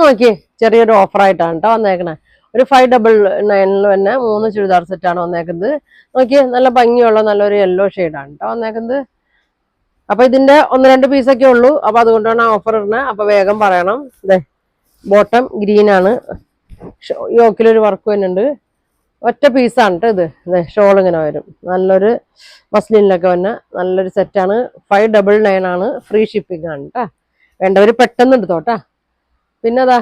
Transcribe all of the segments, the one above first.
നോക്കിയേ ചെറിയൊരു ഓഫറായിട്ടാണ് കേട്ടോ വന്നേക്കണേ. ഒരു 599 തന്നെ 3 ചുരിദാർ സെറ്റാണ് വന്നേക്കുന്നത്. നോക്കിയേ നല്ല ഭംഗിയുള്ള നല്ലൊരു യെല്ലോ ഷെയ്ഡാണ് കേട്ടോ വന്നേക്കുന്നത്. അപ്പൊ ഇതിന്റെ 1-2 പീസൊക്കെ ഉള്ളൂ. അപ്പൊ അതുകൊണ്ടാണ് ഓഫർ ഇടുന്നത്. അപ്പൊ വേഗം പറയണം. ഇതേ ബോട്ടം ഗ്രീൻ ആണ്, യോക്കിലൊരു വർക്ക് വരുന്നുണ്ട്. ഒറ്റ പീസാണ് കേട്ടോ ഇത്. ഇതേ ഷോൾ ഇങ്ങനെ വരും. നല്ലൊരു മസ്ലിനിലൊക്കെ വന്ന നല്ലൊരു സെറ്റാണ്. 599 ആണ്. ഫ്രീ ഷിപ്പിംഗ് ആണ് കേട്ടോ. വേണ്ടവര് പെട്ടെന്ന് എടുത്തോട്ടാ. പിന്നെ അതാ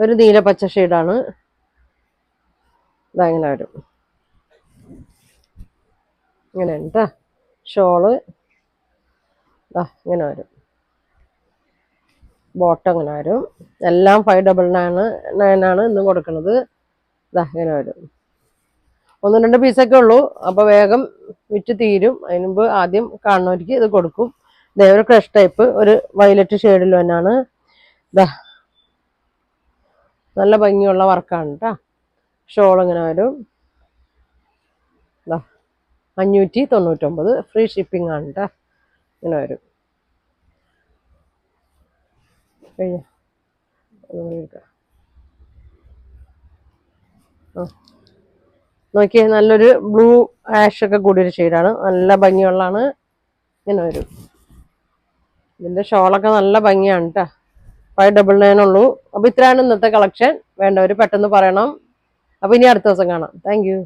ഒരു നീലപ്പച്ച ഷെയ്ഡാണ്. ഇതാ ഇങ്ങനെ വരും. ഇങ്ങനെയാണ് കേട്ടോ ഷോള്. ഇങ്ങനെ വരും. ബോട്ടം ഇങ്ങനെ വരും. എല്ലാം 599 ആണ് ഇന്ന് കൊടുക്കുന്നത്. ഇതാ ഇങ്ങനെ വരും. 1-2 പീസൊക്കെ ഉള്ളൂ. അപ്പൊ വേഗം വിറ്റ് തീരും. അതിന് മുമ്പ് ആദ്യം കാണുന്നവർക്ക് ഇത് കൊടുക്കും. ഇതേ ഒരു ക്രഷ് ടൈപ്പ് ഒരു വയലറ്റ് ഷെയ്ഡിൽ തന്നെയാണ്. ഇതാ നല്ല ഭംഗിയുള്ള വർക്കാണ് കേട്ടോ. ഷോൾ ഇങ്ങനെ വരും. 599 ഫ്രീ ഷിപ്പിംഗ് ആണ് കേട്ടോ. ഇങ്ങനെ വരും. നോക്കിയേ നല്ലൊരു ബ്ലൂ ആഷ് ഒക്കെ കൂടിയൊരു ഷെയ്ഡാണ്. നല്ല ഭംഗിയുള്ളതാണ്. ഇങ്ങനെ വരും. ഇതിന്റെ ഷോളൊക്കെ നല്ല ഭംഗിയാണ് കേട്ടോ. 599 ഉള്ളൂ. അപ്പൊ ഇത്രയാണ് ഇന്നത്തെ കളക്ഷൻ. വേണ്ടവര് പെട്ടെന്ന് പറയണം. അപ്പൊ ഇനി അടുത്ത ദിവസം കാണാം. Thank you.